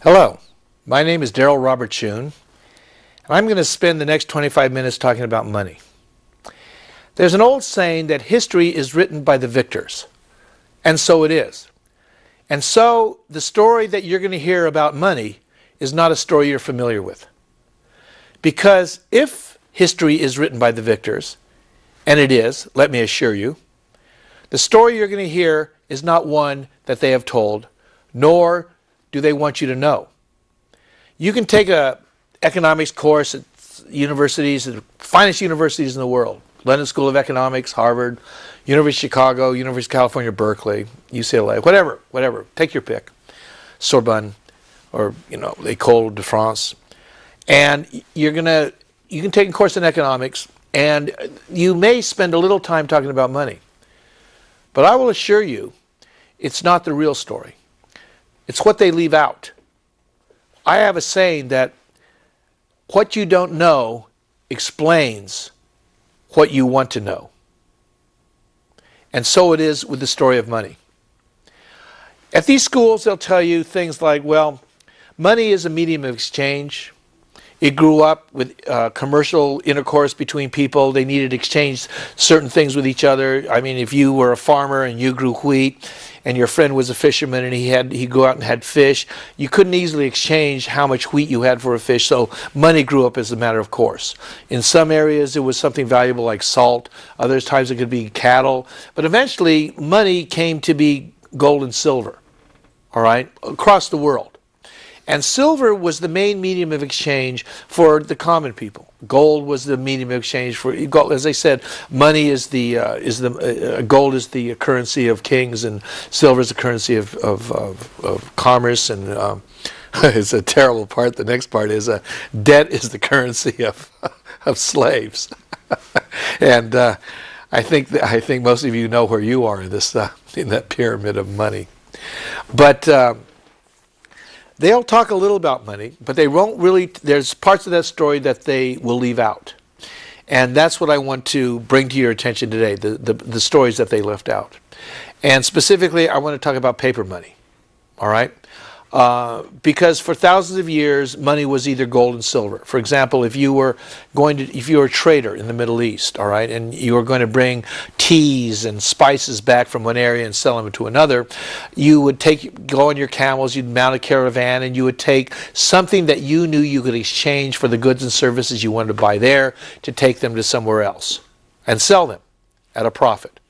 Hello, my name is Daryl Robert Schoon, and I'm going to spend the next 25 minutes talking about money. There's an old saying that history is written by the victors, and so it is. And so the story that you're going to hear about money is not a story you're familiar with. Because if history is written by the victors, and it is, let me assure you, the story you're going to hear is not one that they have told, nor do they want you to know. You can take an economics course at universities, the finest universities in the world, London School of Economics, Harvard, University of Chicago, University of California, Berkeley, UCLA, whatever, take your pick, Sorbonne, or École de France, and you can take a course in economics, and you may spend a little time talking about money, but I will assure you, it's not the real story. It's what they leave out. I have a saying that what you don't know explains what you want to know. And so it is with the story of money. At these schools, they'll tell you things like, well, money is a medium of exchange. It grew up with commercial intercourse between people. They needed to exchange certain things with each other. I mean, if you were a farmer and you grew wheat and your friend was a fisherman and he'd go out and had fish, you couldn't easily exchange how much wheat you had for a fish, so money grew up as a matter of course. In some areas it was something valuable like salt, other times it could be cattle, but eventually money came to be gold and silver, all right, across the world. And silver was the main medium of exchange for the common people. Gold was the medium of exchange for gold. As I said, money is gold is the currency of kings, and silver is the currency of commerce. And it's a terrible part. The next part is debt is the currency of slaves. And I think most of you know where you are in this in that pyramid of money, but. They'll talk a little about money, but they won't really, there's parts of that story that they will leave out. And that's what I want to bring to your attention today, the stories that they left out. And specifically, I want to talk about paper money, all right? Because for thousands of years, money was either gold and silver. For example, if you were a trader in the Middle East, all right, and you were going to bring teas and spices back from one area and sell them to another, you would go on your camels, you'd mount a caravan, and you would take something that you knew you could exchange for the goods and services you wanted to buy there to take them to somewhere else and sell them at a profit,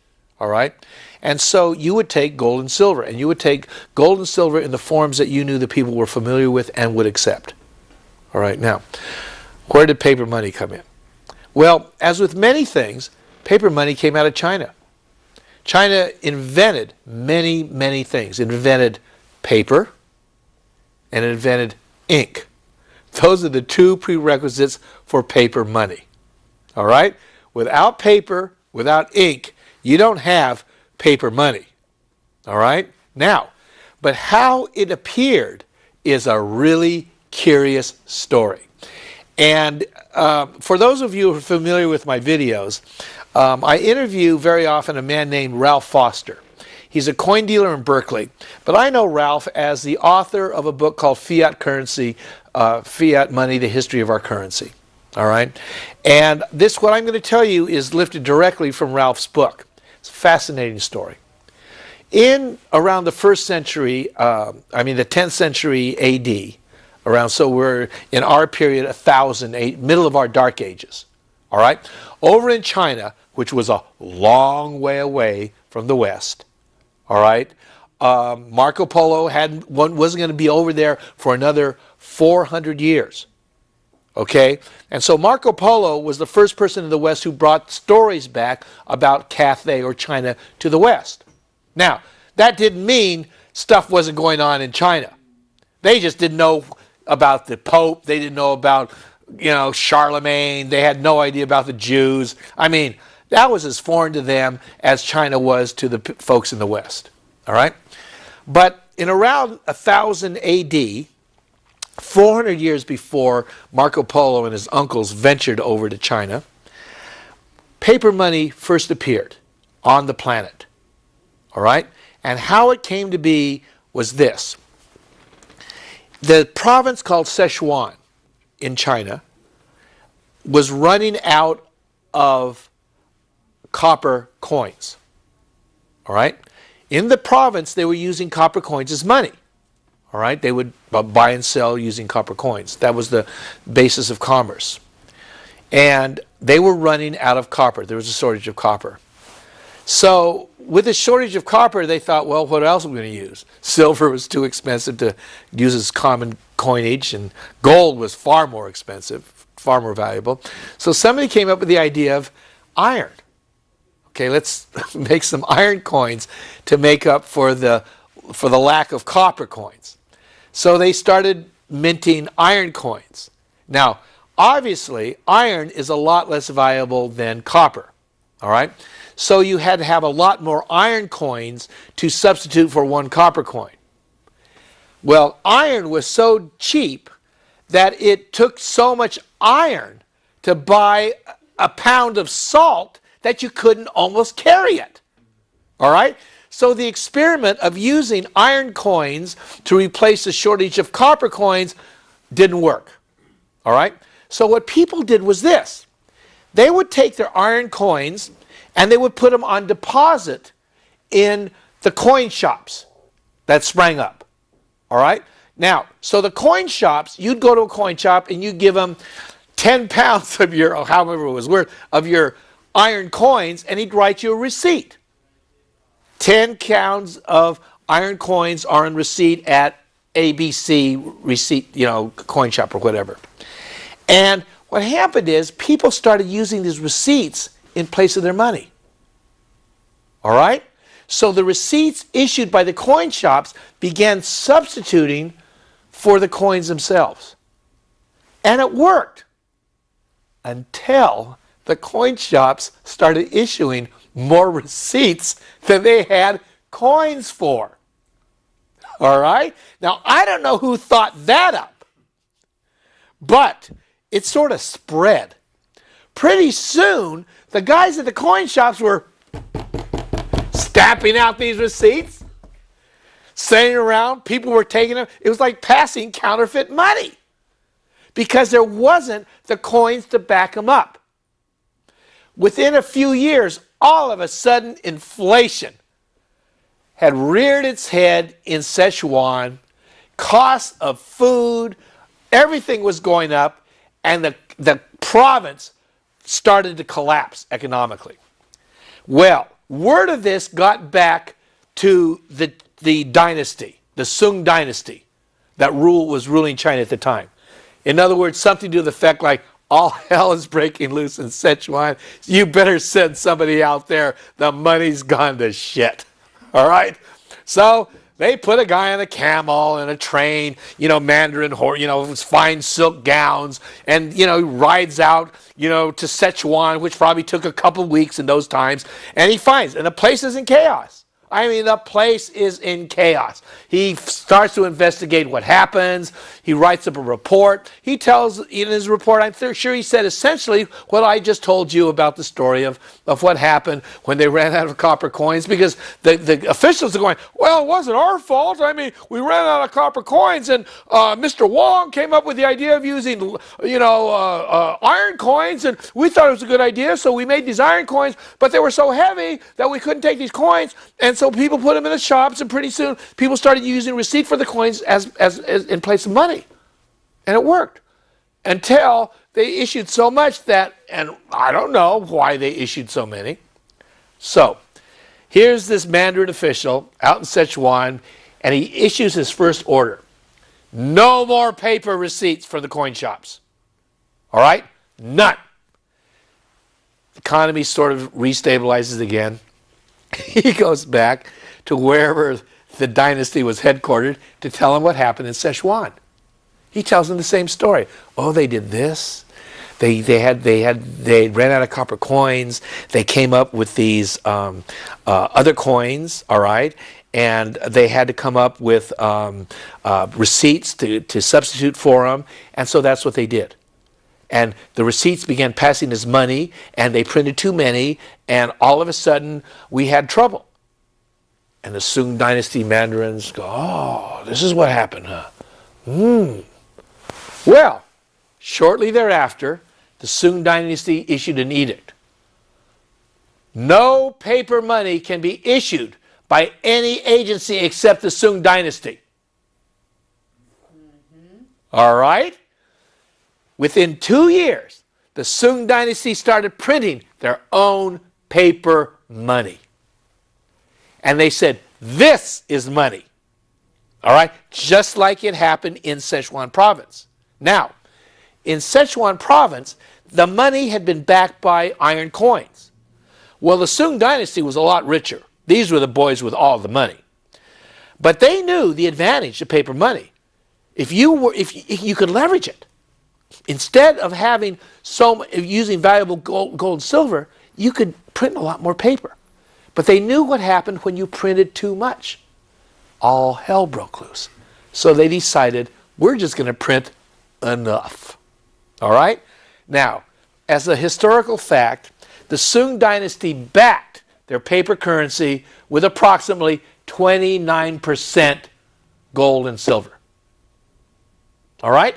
all right? And so you would take gold and silver, and you would take gold and silver in the forms that you knew the people were familiar with and would accept. All right, now, where did paper money come in? Well, as with many things, paper money came out of China. China invented many, many things. It invented paper, and it invented ink. Those are the two prerequisites for paper money. All right? Without paper, without ink, you don't have paper money, all right? Now, but how it appeared is a really curious story. And for those of you who are familiar with my videos, I interview very often a man named Ralph Foster. He's a coin dealer in Berkeley, but I know Ralph as the author of a book called Fiat Currency, Fiat Money, The History of Our Currency, all right? And what I'm going to tell you is lifted directly from Ralph's book. It's a fascinating story. In around the 1st century, the 10th century AD, so we're in our period 1000, middle of our Dark Ages, all right? Over in China, which was a long way away from the West, all right? Marco Polo wasn't going to be over there for another 400 years. Okay, and so Marco Polo was the first person in the West who brought stories back about Cathay or China to the West. Now, that didn't mean stuff wasn't going on in China. They just didn't know about the Pope. They didn't know about, Charlemagne. They had no idea about the Jews. I mean, that was as foreign to them as China was to the folks in the West. All right, but in around 1000 A.D., 400 years before Marco Polo and his uncles ventured over to China, paper money first appeared on the planet. All right? And how it came to be was this. The province called Sichuan in China was running out of copper coins. All right? In the province, they were using copper coins as money. All right? They would buy and sell using copper coins. That was the basis of commerce. And they were running out of copper. There was a shortage of copper. So with a shortage of copper, they thought, well, what else are we going to use? Silver was too expensive to use as common coinage, and gold was far more expensive, far more valuable. So somebody came up with the idea of iron. Okay, let's make some iron coins to make up for the lack of copper coins. So they started minting iron coins. Now, obviously, iron is a lot less valuable than copper. All right? So you had to have a lot more iron coins to substitute for one copper coin. Well, iron was so cheap that it took so much iron to buy a pound of salt that you couldn't almost carry it. All right? So the experiment of using iron coins to replace the shortage of copper coins didn't work. All right? So what people did was this. They would take their iron coins and they would put them on deposit in the coin shops that sprang up. All right? Now, so the coin shops, you'd go to a coin shop and you'd give them 10 pounds of your, or however it was worth, of your iron coins, and he'd write you a receipt. 10 pounds of iron coins are in receipt at ABC receipt, coin shop or whatever. And what happened is people started using these receipts in place of their money. All right? So the receipts issued by the coin shops began substituting for the coins themselves. And it worked until the coin shops started issuing more receipts than they had coins for. All right? Now, I don't know who thought that up, but it sort of spread. Pretty soon, the guys at the coin shops were stamping out these receipts, sending around. People were taking them. It was like passing counterfeit money because there wasn't the coins to back them up. Within a few years, all of a sudden, inflation had reared its head in Sichuan. Costs of food, everything was going up, and the province started to collapse economically. Well, word of this got back to the dynasty, the Sung dynasty, that was ruling China at the time. In other words, something to the effect like, all hell is breaking loose in Sichuan. You better send somebody out there. The money's gone to shit. All right? So they put a guy on a camel and a train, Mandarin horse, fine silk gowns, and, he rides out, to Sichuan, which probably took a couple of weeks in those times, and he finds, and the place is in chaos. I mean, the place is in chaos. He starts to investigate what happens. He writes up a report. He tells in his report, I'm sure he said essentially what I just told you about the story of what happened when they ran out of copper coins, because the officials are going, well, it wasn't our fault. I mean, we ran out of copper coins, and Mr. Wong came up with the idea of using, iron coins, and we thought it was a good idea, so we made these iron coins, but they were so heavy that we couldn't take these coins, and so people put them in the shops, and pretty soon people started using receipt for the coins as in place of money. And it worked until they issued so much that, and I don't know why they issued so many. So here's this Mandarin official out in Sichuan, and he issues his first order. No more paper receipts for the coin shops. All right? None. The economy sort of restabilizes again. He goes back to wherever the dynasty was headquartered to tell them what happened in Sichuan. He tells them the same story. Oh, they did this. They ran out of copper coins. They came up with these other coins, all right, and they had to come up with receipts to substitute for them, and so that's what they did. And the receipts began passing as money, and they printed too many, and all of a sudden we had trouble. And the Sung dynasty mandarins go, oh, this is what happened, huh? Well, shortly thereafter, the Sung dynasty issued an edict. No paper money can be issued by any agency except the Sung dynasty. All right? Within 2 years, the Sung dynasty started printing their own paper money. And they said, this is money. All right? Just like it happened in Sichuan province. Now, in Sichuan province, the money had been backed by iron coins. Well, the Sung dynasty was a lot richer. These were the boys with all the money. But they knew the advantage of paper money. If you could leverage it. Instead of using valuable gold and silver, you could print a lot more paper. But they knew what happened when you printed too much. All hell broke loose. So they decided, we're just going to print enough. All right? Now, as a historical fact, the Sung dynasty backed their paper currency with approximately 29% gold and silver. All right?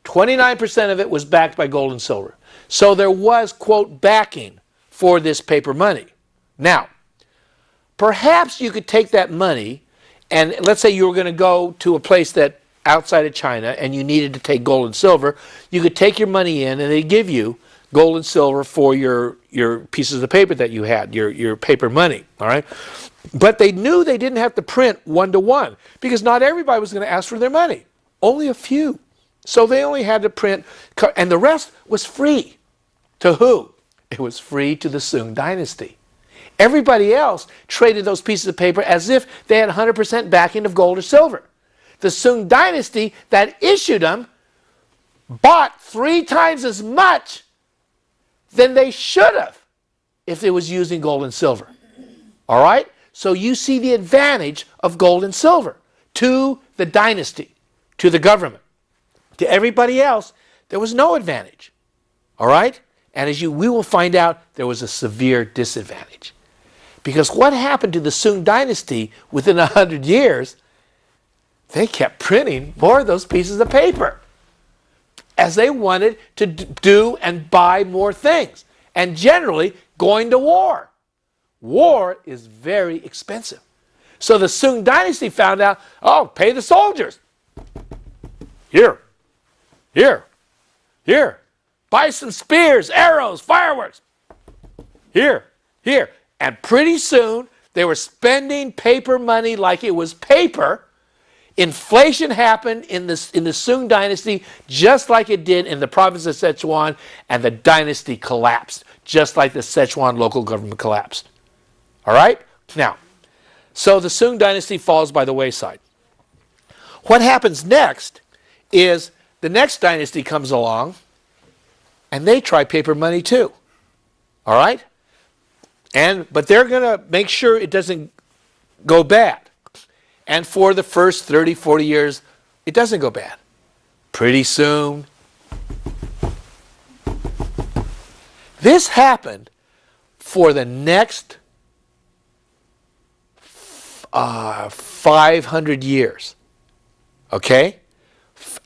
29% of it was backed by gold and silver. So there was, quote, backing for this paper money. Now, perhaps you could take that money and let's say you were going to go to a place that outside of China and you needed to take gold and silver. You could take your money in and they'd give you gold and silver for your pieces of paper that you had, your paper money. All right? But they knew they didn't have to print one-to-one because not everybody was going to ask for their money. Only a few. So they only had to print, and the rest was free. To who? It was free to the Sung dynasty. Everybody else traded those pieces of paper as if they had 100% backing of gold or silver. The Sung dynasty that issued them bought 3 times as much than they should have if they was using gold and silver. All right? So you see the advantage of gold and silver to the dynasty, to the government. To everybody else, there was no advantage. All right? And we will find out, there was a severe disadvantage. Because what happened to the Sung dynasty within 100 years, they kept printing more of those pieces of paper as they wanted to do and buy more things. And generally, going to war. War is very expensive. So the Sung dynasty found out, oh, pay the soldiers. Here. Buy some spears, arrows, fireworks. Here. And pretty soon, they were spending paper money like it was paper. Inflation happened in the Sung dynasty just like it did in the province of Sichuan, and the dynasty collapsed, just like the Sichuan local government collapsed. All right? Now, so the Sung dynasty falls by the wayside. What happens next is the next dynasty comes along, and they try paper money too. All right? But they're going to make sure it doesn't go bad. And for the first 30, 40 years, it doesn't go bad. Pretty soon, this happened for the next 500 years. Okay?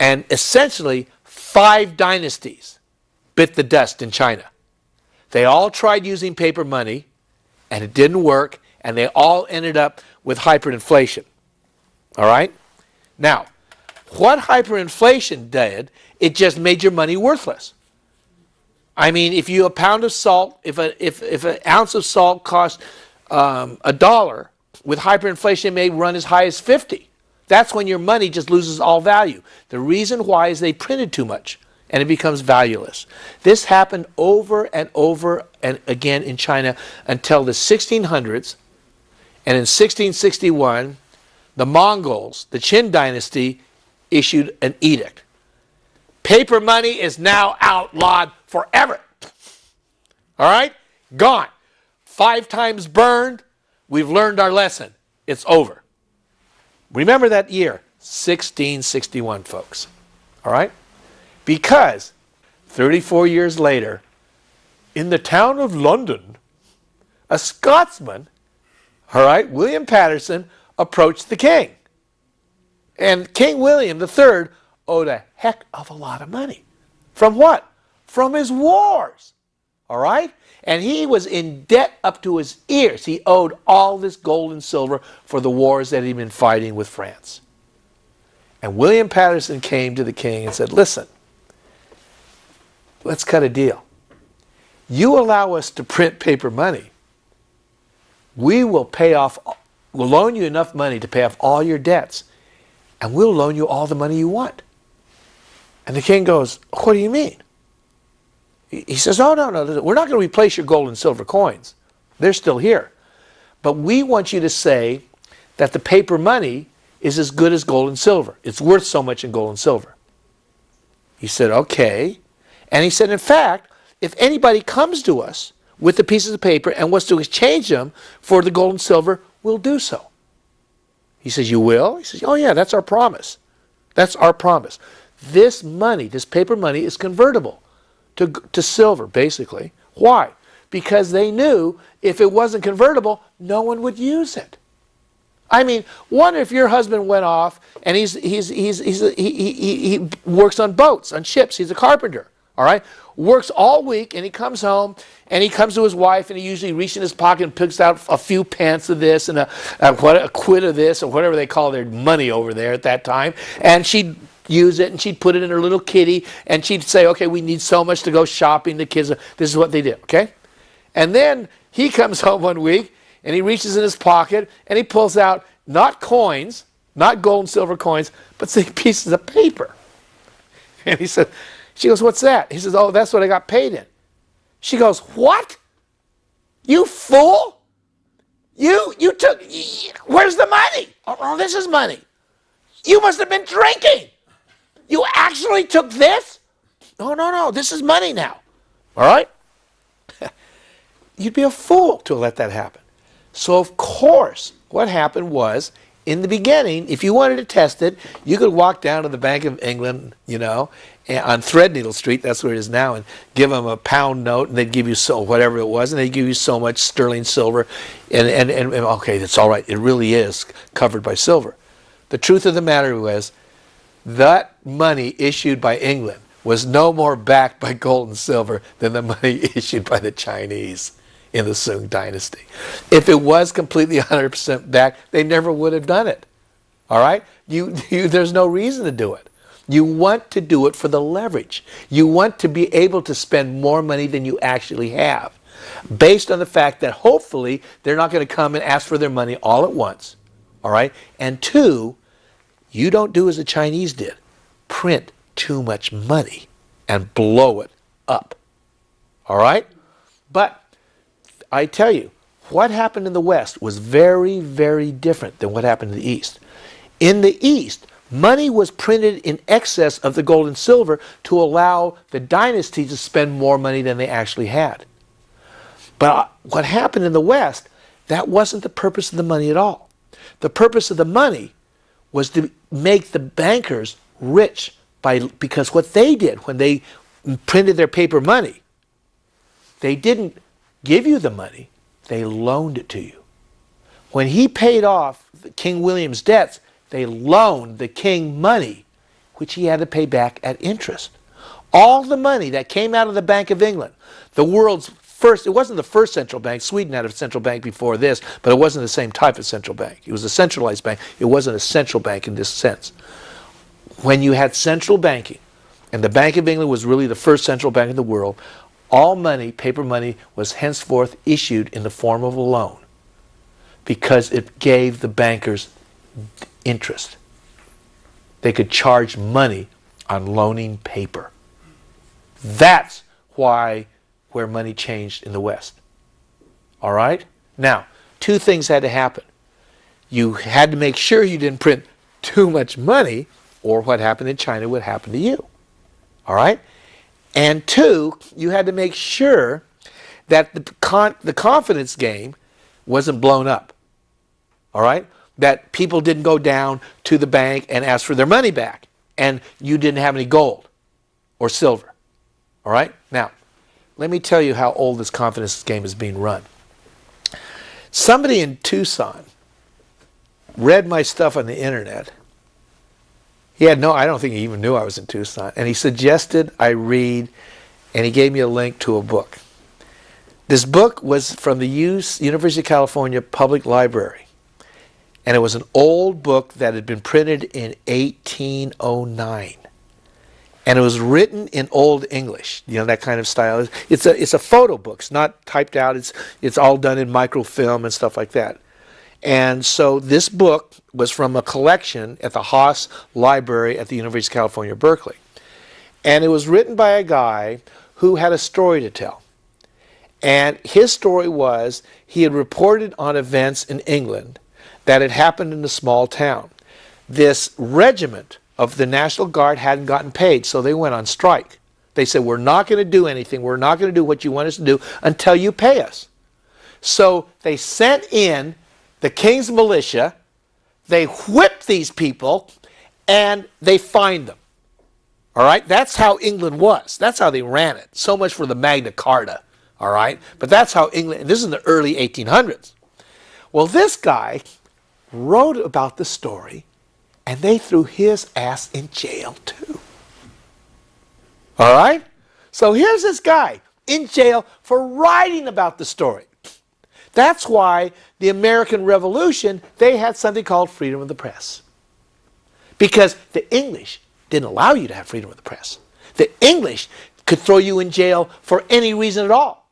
And essentially, 5 dynasties bit the dust in China. They all tried using paper money, and it didn't work, and they all ended up with hyperinflation. All right? Now, what hyperinflation did, it just made your money worthless. I mean, if a pound of salt, if an ounce of salt cost $1, with hyperinflation it may run as high as 50. That's when your money just loses all value. The reason why is they printed too much, and it becomes valueless. This happened over and over and again in China until the 1600s, and in 1661, the Mongols, the Qin dynasty, issued an edict. Paper money is now outlawed forever. All right? Gone. 5 times burned. We've learned our lesson. It's over. Remember that year, 1661, folks. All right? Because 34 years later, in the town of London, a Scotsman, all right, William Paterson, approached the king. And King William III owed a heck of a lot of money. From what? From his wars. All right? And he was in debt up to his ears. He owed all this gold and silver for the wars that he'd been fighting with France. And William Paterson came to the king and said, listen, let's cut a deal. You allow us to print paper money. We will pay off, we'll loan you enough money to pay off all your debts. And we'll loan you all the money you want. And the king goes, what do you mean? He says, oh, no, we're not going to replace your gold and silver coins. They're still here. But we want you to say that the paper money is as good as gold and silver. It's worth so much in gold and silver. He said, okay. And he said, in fact, if anybody comes to us with the pieces of paper and wants to exchange them for the gold and silver, we'll do so. He says, you will? He says, oh yeah, that's our promise. That's our promise. This money, this paper money, is convertible to silver, basically. Why? Because they knew if it wasn't convertible, no one would use it. I mean, wonder if your husband went off and he works on boats, on ships. He's a carpenter, all right? Works all week, and he comes home, and he comes to his wife, and he usually reaches in his pocket and picks out a few pence of this and a quid of this, or whatever they call their money over there at that time, and she'd use it, and she'd put it in her little kitty, and she'd say, okay, we need so much to go shopping. The kids, this is what they did, okay? And then he comes home one week, and he reaches in his pocket, and he pulls out not coins, not gold and silver coins, but some pieces of paper. And he said, she goes, what's that? He says, oh, that's what I got paid in. She goes, what? You fool? You took, where's the money? Oh, this is money. You must have been drinking. You actually took this? No, this is money now. All right? You'd be a fool to let that happen. So, of course, what happened was, in the beginning, if you wanted to test it, you could walk down to the Bank of England, you know, on Threadneedle Street, that's where it is now, and give them a pound note, and they'd give you so whatever it was, and they'd give you so much sterling silver, and okay, that's all right. It really is covered by silver. The truth of the matter was, that money issued by England was no more backed by gold and silver than the money issued by the Chinese in the Sung dynasty. If it was completely 100% backed, they never would have done it. All right? There's no reason to do it. You want to do it for the leverage. You want to be able to spend more money than you actually have, based on the fact that hopefully they're not going to come and ask for their money all at once. All right? And two, you don't do as the Chinese did. Print too much money and blow it up. All right? But I tell you, what happened in the West was very, very different than what happened in the East. In the East, money was printed in excess of the gold and silver to allow the dynasty to spend more money than they actually had. But what happened in the West, that wasn't the purpose of the money at all. The purpose of the money was to make the bankers rich because what they did when they printed their paper money, they didn't give you the money, they loaned it to you. When he paid off King William's debts, they loaned the king money, which he had to pay back at interest. All the money that came out of the Bank of England, the world's first, it wasn't the first central bank. Sweden had a central bank before this, but it wasn't the same type of central bank. It was a centralized bank. It wasn't a central bank in this sense. When you had central banking, and the Bank of England was really the first central bank in the world, all money, paper money, was henceforth issued in the form of a loan because it gave the bankers interest. They could charge money on loaning paper. That's where money changed in the West. All right? Now, two things had to happen. You had to make sure you didn't print too much money, or what happened in China would happen to you. All right? And two, you had to make sure that the confidence game wasn't blown up. All right? That people didn't go down to the bank and ask for their money back, and you didn't have any gold or silver. All right? Now, let me tell you how old this confidence game is being run. Somebody in Tucson read my stuff on the internet He had no, I don't think he even knew I was in Tucson. And he suggested I read, and he gave me a link to a book. This book was from the University of California Public Library. And it was an old book that had been printed in 1809. And it was written in Old English, you know, that kind of style. It's a photo book. It's not typed out. It's all done in microfilm and stuff like that. And so this book was from a collection at the Haas Library at the University of California, Berkeley. And it was written by a guy who had a story to tell. And his story was he had reported on events in England that had happened in a small town. This regiment of the National Guard hadn't gotten paid, so they went on strike. They said, we're not going to do anything. We're not going to do what you want us to do until you pay us. So they sent in the King's militia, they whipped these people, and they fined them. All right? That's how England was. That's how they ran it. So much for the Magna Carta. All right? But that's how England, and this is in the early 1800s. Well, this guy wrote about the story, and they threw his ass in jail too. All right? So here's this guy in jail for writing about the story. That's why the American Revolution, they had something called freedom of the press. Because the English didn't allow you to have freedom of the press. The English could throw you in jail for any reason at all.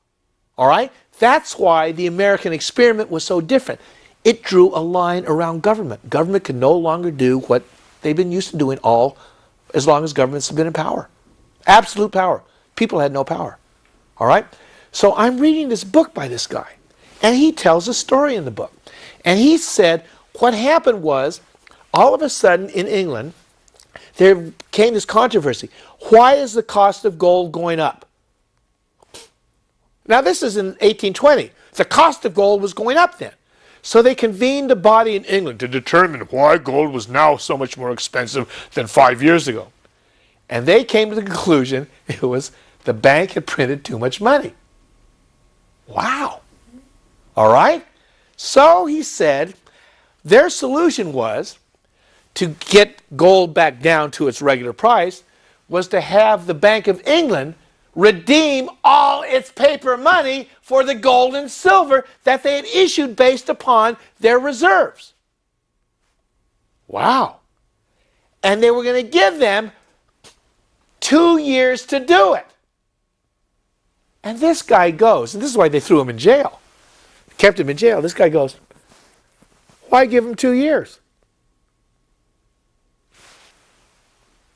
All right? That's why the American experiment was so different. It drew a line around government. Government could no longer do what they've been used to doing as long as governments have been in power. Absolute power. People had no power. All right? So I'm reading this book by this guy. And he tells a story in the book. And he said what happened was, all of a sudden in England, there came this controversy. Why is the cost of gold going up? Now this is in 1820. The cost of gold was going up then. So they convened a body in England to determine why gold was now so much more expensive than 5 years ago. And they came to the conclusion it was the bank had printed too much money. Wow. All right? So he said their solution was to get gold back down to its regular price was to have the Bank of England redeem all its paper money for the gold and silver that they had issued based upon their reserves. Wow. And they were going to give them 2 years to do it. And this guy goes, and this is why they threw him in jail. Kept him in jail. This guy goes, why give him 2 years?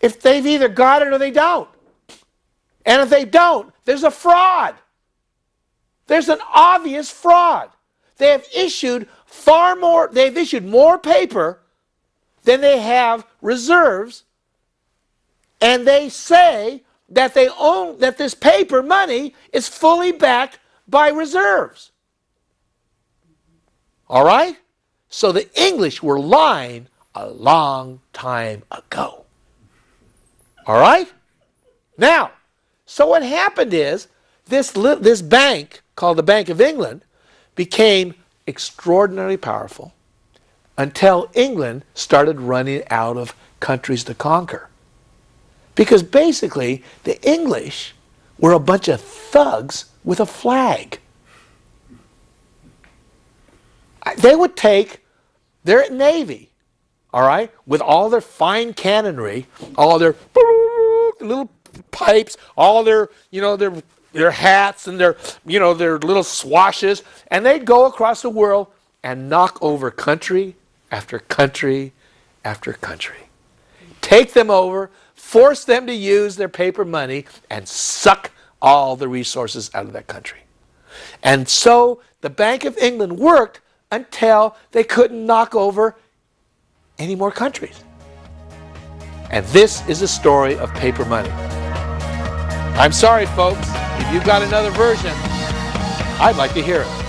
If they've either got it or they don't. And if they don't, there's a fraud. There's an obvious fraud. They have issued they've issued more paper than they have reserves. And they say that that this paper money is fully backed by reserves. All right? So the English were lying a long time ago. All right? Now, so what happened is this bank, called the Bank of England, became extraordinarily powerful until England started running out of countries to conquer. Because basically, the English were a bunch of thugs with a flag. They would take their navy, all right, with all their fine cannonry, all their little pipes, all their, their hats and their little swashes, and they'd go across the world and knock over country after country after country. Take them over, force them to use their paper money, and suck all the resources out of that country. And so the Bank of England worked until they couldn't knock over any more countries. And this is a story of paper money. I'm sorry, folks. If you've got another version, I'd like to hear it.